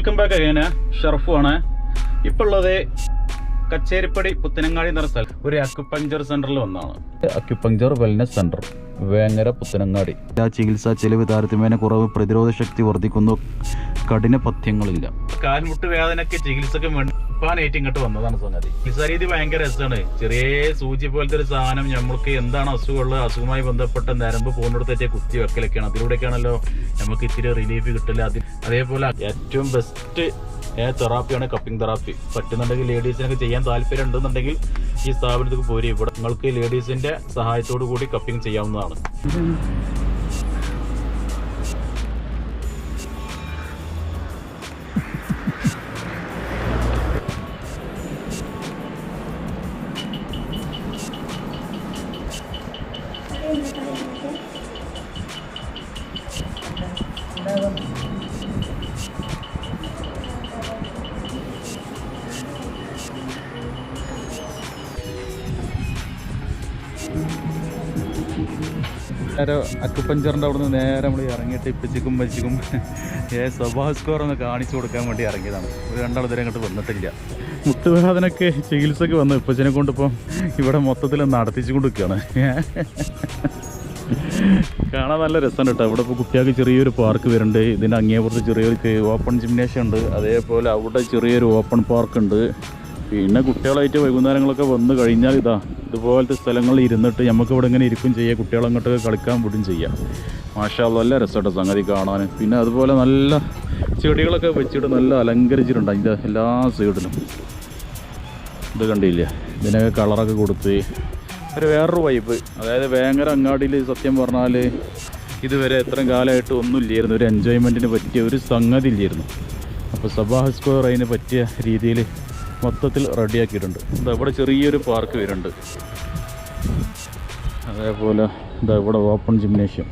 Welcome back again. ഷറഫുമാണ്. ഇപ്പോൾ ഉള്ളത് കച്ചേരിപ്പടി പുത്തനങ്ങാടി എന്ന സ്ഥലം ഒരു അക്യുപഞ്ചർ സെന്ററിൽ വന്നാണ്. Acupuncture wellness centre, Vengara, Puthanangadi. ചികിത്സാ ചെലവ് താരതമ്യേന കുറവ്, പ്രതിരോധ ശക്തി വർദ്ധിക്കുന്നു, കഠിന പഥ്യങ്ങളില്ല. കാൽമുട്ട് വേദനയ്ക്ക് ചികിത്സക്ക് വേണ്ടി ഇപ്പാനായിട്ട് ഇങ്ങോട്ട് വന്നതാണ് സംഗതി. ചികിത്സാ രീതി ഭയങ്കര രസമാണ്. ചെറിയ സൂചി പോലത്തെ ഒരു സാധനം നമ്മൾക്ക് എന്താണ് അസുഖമുള്ളത്, അസുഖവുമായി ബന്ധപ്പെട്ട നരമ്പ് പോകുന്നിടത്തേക്ക് കുത്തി വെക്കലൊക്കെയാണ്. അതിലൂടെയൊക്കെയാണല്ലോ നമുക്ക് ഇത്തിരി റിലീഫ് കിട്ടില്ല. അതേപോലെ ഏറ്റവും ബെസ്റ്റ് തെറാപ്പിയാണ് കപ്പിംഗ് തെറാപ്പി. പറ്റുന്നുണ്ടെങ്കിൽ ലേഡീസിനൊക്കെ ചെയ്യാൻ താല്പര്യം ഉണ്ടെന്നുണ്ടെങ്കിൽ ഈ സ്ഥാപനത്തിൽ പോരി. ഇവിടെ നിങ്ങൾക്ക് ലേഡീസിന്റെ സഹായത്തോടു കൂടി കപ്പിംഗ് ചെയ്യാവുന്നതാണ്. നേരെ അക്യുപഞ്ചറിൻ്റെ അവിടെ നിന്ന് നേരെ നമ്മൾ ഇറങ്ങിയിട്ട് ഇപ്പച്ചിക്കും പച്ചിക്കും സ്വഭാവ സ്കോർ ഒന്ന് കാണിച്ചു കൊടുക്കാൻ വേണ്ടി ഇറങ്ങിയതാണ്. ഒരു രണ്ടാളത്തിരെ അങ്ങോട്ട് വന്നിട്ടില്ല. മുട്ടുവേദനയ്ക്ക് ചികിത്സക്ക് വന്നു. ഇപ്പച്ചിനെ കൊണ്ടിപ്പം ഇവിടെ മൊത്തത്തിൽ നടത്തിച്ചു കൊണ്ടിരിക്കുകയാണ്. കാണാൻ നല്ല രസമുണ്ട് കേട്ടോ. ഇവിടെ ഇപ്പോൾ കുട്ടികൾക്ക് ചെറിയൊരു പാർക്ക് വരുന്നുണ്ട്. ഇതിൻ്റെ അങ്ങേപ്പുറത്ത് ചെറിയൊരു ഓപ്പൺ ജിംനേഷ്യം ഉണ്ട്. അതേപോലെ അവിടെ ചെറിയൊരു ഓപ്പൺ പാർക്ക് ഉണ്ട്. പിന്നെ കുട്ടികളായിട്ട് വൈകുന്നേരങ്ങളൊക്കെ വന്നു കഴിഞ്ഞാൽ ഇതുപോലത്തെ സ്ഥലങ്ങളിൽ ഇരുന്നിട്ട് നമുക്ക് ഇവിടെ ഇങ്ങനെ ഇരിക്കും ചെയ്യാം. കുട്ടികളങ്ങോട്ടൊക്കെ കളിക്കാൻ വിടും ചെയ്യാം. മാഷാ അല്ലാഹ് നല്ല രസമായിട്ട് സംഗതി കാണാൻ. പിന്നെ അതുപോലെ നല്ല ചെടികളൊക്കെ വെച്ചിട്ട് നല്ല അലങ്കരിച്ചിട്ടുണ്ട് അതിൻ്റെ എല്ലാ സൈഡിലും. ഇത് കണ്ടില്ലേ, ഇതിനൊക്കെ കളറൊക്കെ കൊടുത്ത് ഒരു വേറൊരു വൈബ്. അതായത് വേങ്ങര അങ്ങാടിയിൽ സത്യം പറഞ്ഞാൽ ഇതുവരെ എത്രയും കാലമായിട്ട് ഒന്നുമില്ലായിരുന്നു. ഒരു എൻജോയ്മെൻറ്റിന് പറ്റിയ ഒരു സംഗതി ഇല്ലായിരുന്നു. അപ്പോൾ സബാഹ സ്ക്വയർ അതിന് പറ്റിയ രീതിയിൽ മൊത്തത്തിൽ റെഡിയാക്കിയിട്ടുണ്ട്. ഇവിടെ ചെറിയൊരു പാർക്ക് വരുന്നുണ്ട്. അതേപോലെ ഇവിടെ ഓപ്പൺ ജിംനേഷ്യം.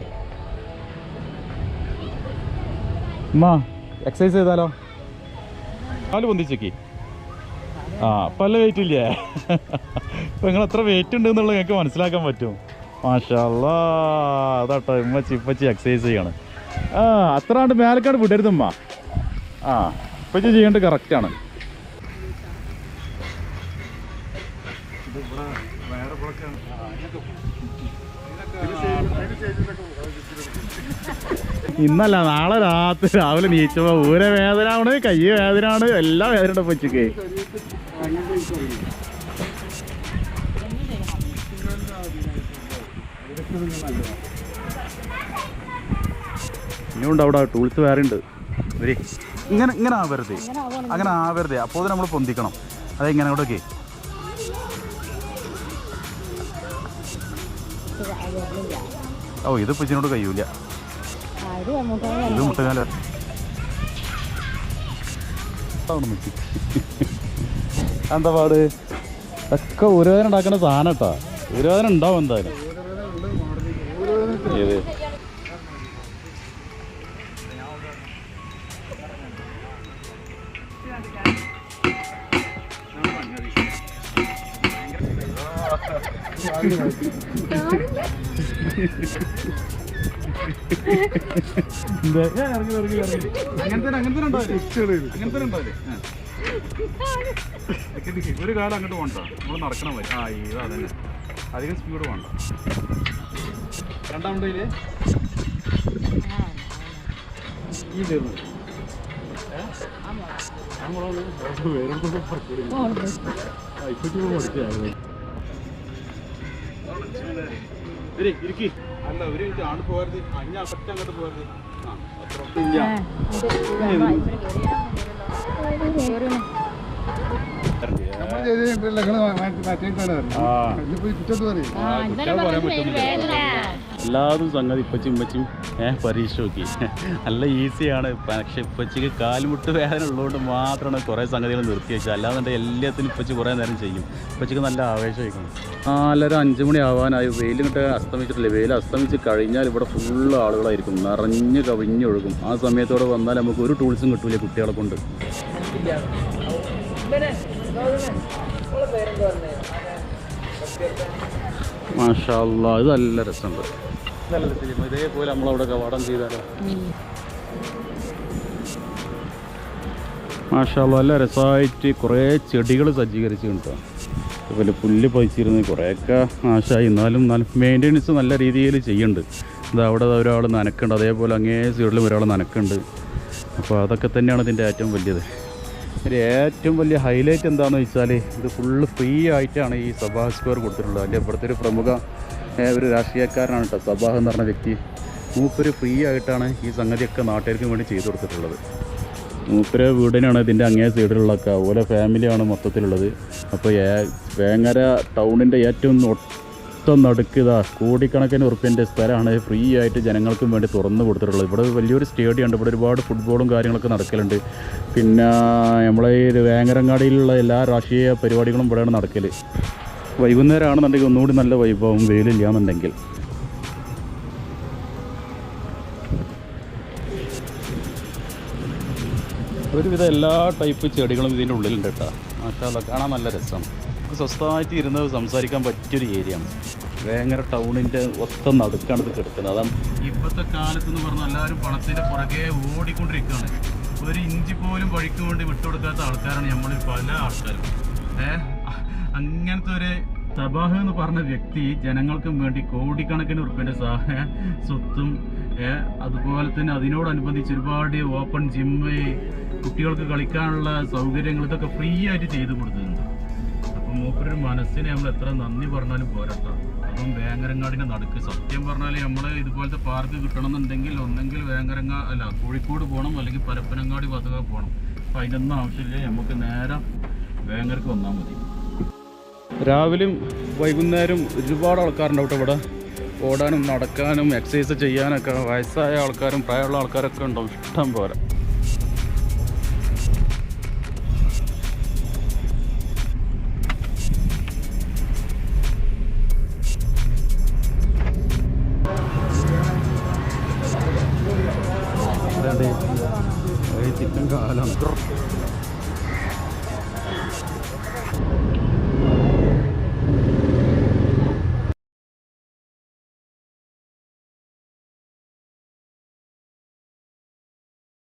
എക്സസൈസ് ചെയ്താലോ? കാല് പൊന്തിച്ചേക്ക്. പല വെയിറ്റ് ഇല്ലേ? ഇപ്പം നിങ്ങൾ എത്ര വെയിറ്റ് ഉണ്ട് എന്നുള്ളത് ഞങ്ങൾക്ക് മനസ്സിലാക്കാൻ പറ്റും. മാഷാ അല്ലാഹ്, അതാട്ടോ ഇപ്പച്ചി എക്സസൈസ് ചെയ്യാണ്. അത്രാണ്ട് മേലക്കാട് വിടരുതമ്മ. ഇപ്പച്ചി ചെയ്യേണ്ടത് കറക്റ്റാണ്. ഇന്നല്ല നാളെ രാവിലെ നീച്ചപ്പോ ഊര വേദനയാണ്, കൈ വേദനയാണ്, എല്ലാ വേദനയുടെ പച്ചക്ക്. ഇനിയുണ്ട് അവിടെ ടൂൾസ് വേറെ ഉണ്ട്. ഇങ്ങനെ ആവരുത്, അങ്ങനെ ആവരുത്. അപ്പോൾ നമ്മൾ പൊന്തിക്കണം. അതെങ്ങനെ അവിടെയൊക്കെ ഇത് പച്ചിനോട് കഴിയൂല. ഇത് മുട്ടുകാല എന്താ പാട്? ഒക്കെ ഊരവേദന ഉണ്ടാക്കുന്ന സാധനം കേട്ടാ. ഊരവേദന ഉണ്ടാവും എന്തായാലും. ഏത് ഒരു കാലം അങ്ങോട്ട് പോകണ്ട, നമ്മൾ നടക്കണം വരും. ഇതാ തന്നെ, അധികം സ്പീഡ് വേണ്ട. രണ്ടാമത്തേല് ഈ തീർന്നു. അല്ല ഒരു ആണ് പോകരുത്, അങ്ങോട്ട് പോകരുത്. എല്ലാതും സംഗതി ഇപ്പച്ചും ഇപ്പച്ചും പരീക്ഷ നോക്കി നല്ല ഈസിയാണ്. പക്ഷെ ഇപ്പച്ചിക്ക് കാൽമുട്ട് വേദന ഉള്ളതുകൊണ്ട് മാത്രമാണ് കുറേ സംഗതികൾ നിർത്തി വെച്ചത്. അല്ലാന്നുണ്ടെങ്കിൽ എല്ലാത്തിനും ഇപ്പച്ചി കുറേ നേരം ചെയ്യും. ഇപ്പച്ചിക്ക് നല്ല ആവേശം വയ്ക്കണം. 4:30-5 മണി ആവാനായി. വെയിലിങ്ങോട്ട് അസ്തമിച്ചിട്ടില്ല. വെയിൽ അസ്തമിച്ച് കഴിഞ്ഞാൽ ഇവിടെ ഫുള്ള് ആളുകളായിരിക്കും, നിറഞ്ഞ് കവിഞ്ഞൊഴുകും. ആ സമയത്തോടെ വന്നാൽ നമുക്ക് ഒരു ടൂൾസും കിട്ടൂല കുട്ടികളെ കൊണ്ട്. മാഷാ അല്ലാഹ്, ഇത് നല്ല രസമുണ്ട്. ഇതേപോലെ നമ്മളവിടെ കവാടം ചെയ്താലോ. മാഷാ അല്ലാ നല്ല രസമായിട്ട് കുറേ ചെടികൾ സജ്ജീകരിച്ചിട്ടുണ്ട്. അതുപോലെ പുല്ല് പതിച്ചിരുന്ന് കുറേയൊക്കെ നാശമായി, എന്നാലും മെയിൻ്റെനൻസ് നല്ല രീതിയിൽ ചെയ്യുന്നുണ്ട്. ഇത് അവിടെ ഒരാൾ നനക്കുന്നുണ്ട്, അതേപോലെ അങ്ങേ സൈഡിലും ഒരാൾ നനക്കുന്നുണ്ട്. അപ്പോൾ അതൊക്കെ തന്നെയാണ് ഇതിൻ്റെ ഏറ്റവും വലിയത്. ഒരു ഏറ്റവും വലിയ ഹൈലൈറ്റ് എന്താണെന്ന് വെച്ചാൽ ഇത് ഫുള്ള് ഫ്രീ ആയിട്ടാണ് ഈ സബാഹ് സ്ക്വയർ കൊടുത്തിട്ടുള്ളത്. അതിൻ്റെ ഇവിടുത്തെ ഒരു പ്രമുഖ ഒരു രാഷ്ട്രീയക്കാരനാണ് കേട്ടോ സബാഹ് എന്ന് പറഞ്ഞ വ്യക്തി. മൂപ്പര് ഫ്രീ ആയിട്ടാണ് ഈ സംഗതിയൊക്കെ നാട്ടുകാർക്ക് വേണ്ടി ചെയ്തു കൊടുത്തിട്ടുള്ളത്. മൂപ്പര് വീടിനാണ് ഇതിൻ്റെ അങ്ങേ സൈഡിലുള്ളതൊക്കെ, അതുപോലെ ഫാമിലിയാണ് മൊത്തത്തിലുള്ളത്. അപ്പോൾ വേങ്ങര ടൗണിൻ്റെ ഏറ്റവും ഒത്ത നടുക്കുക കോടിക്കണക്കിന് ഉറുപ്പ്യൻ്റെ സ്ഥലമാണ് ഫ്രീ ആയിട്ട് ജനങ്ങൾക്കും വേണ്ടി തുറന്നു കൊടുത്തിട്ടുള്ളത്. ഇവിടെ വലിയൊരു സ്റ്റേഡിയം ഉണ്ട്, ഇവിടെ ഒരുപാട് ഫുട്ബോളും കാര്യങ്ങളൊക്കെ നടക്കലുണ്ട്. പിന്നെ നമ്മളെ ഈ വേങ്ങരങ്ങാടിയിലുള്ള എല്ലാ രാഷ്ട്രീയ പരിപാടികളും ഇവിടെയാണ് നടക്കൽ. വൈകുന്നേരം ആണെന്നുണ്ടെങ്കിൽ ഒന്നുകൂടി നല്ല വൈഭവം, വെയിലില്ലാന്നുണ്ടെങ്കിൽ. ഒരുവിധം എല്ലാ ടൈപ്പ് ചെടികളും ഇതിൻ്റെ ഉള്ളിലുണ്ട് കേട്ടോ. മാഷാ അല്ലാ കാണാൻ നല്ല രസമാണ്. സ്വസ്ഥമായിട്ട് ഇരുന്ന് സംസാരിക്കാൻ പറ്റിയൊരു ഏരിയയാണ്. വേങ്ങര ടൗണിൻ്റെ ഒത്ത നടുക്കാണ് ഇത് കിടക്കുന്നത്. അതാണ് ഇപ്പോഴത്തെ കാലത്തെന്ന് പറഞ്ഞാൽ എല്ലാവരും പണത്തിൻ്റെ പുറകെ ഓടിക്കൊണ്ടിരിക്കുകയാണ്. ഒരു ഇഞ്ചി പോലും വഴിക്ക് വേണ്ടി വിട്ടുകൊടുക്കാത്ത ആൾക്കാരാണ് നമ്മളിൽ പല ആൾക്കാരും. അങ്ങനത്തെ ഒരു സബാഹ് എന്ന് പറഞ്ഞ വ്യക്തി ജനങ്ങൾക്കും വേണ്ടി കോടിക്കണക്കിന് ഉറുപ്പിൻ്റെ സ്വത്തും അതുപോലെ തന്നെ അതിനോടനുബന്ധിച്ച് ഒരുപാട് ഓപ്പൺ ജിമ്മ്, കുട്ടികൾക്ക് കളിക്കാനുള്ള സൗകര്യങ്ങൾ ഇതൊക്കെ ഫ്രീ ആയിട്ട് ചെയ്ത് കൊടുക്കുന്നുണ്ട്. അപ്പം മൂപ്പരൊരു മനസ്സിന് നമ്മൾ എത്ര നന്ദി പറഞ്ഞാലും പോരാട്ടോ. അപ്പം വേങ്ങരങ്ങാടിൻ്റെ നടുക്ക് സത്യം പറഞ്ഞാൽ നമ്മൾ ഇതുപോലത്തെ പാർക്ക് കിട്ടണമെന്നുണ്ടെങ്കിൽ ഒന്നെങ്കിൽ കോഴിക്കോട് പോകണം, അല്ലെങ്കിൽ പരപ്പനങ്ങാടി ഭാഗത്തൊക്കെ പോകണം. അപ്പം അതിനൊന്നും ആവശ്യമില്ല, നമുക്ക് നേരെ വേങ്ങരക്ക് വന്നാൽ മതി. രാവിലെയും വൈകുന്നേരം ഒരുപാട് ആൾക്കാരുണ്ടാവും കേട്ടോ ഇവിടെ. ഓടാനും നടക്കാനും എക്സസൈസ് ചെയ്യാനൊക്കെ വയസ്സായ ആൾക്കാരും പ്രായമുള്ള ആൾക്കാരൊക്കെ ഉണ്ടാവും ഇഷ്ടം പോലെ. ചിക്കൻ കാലാണ്.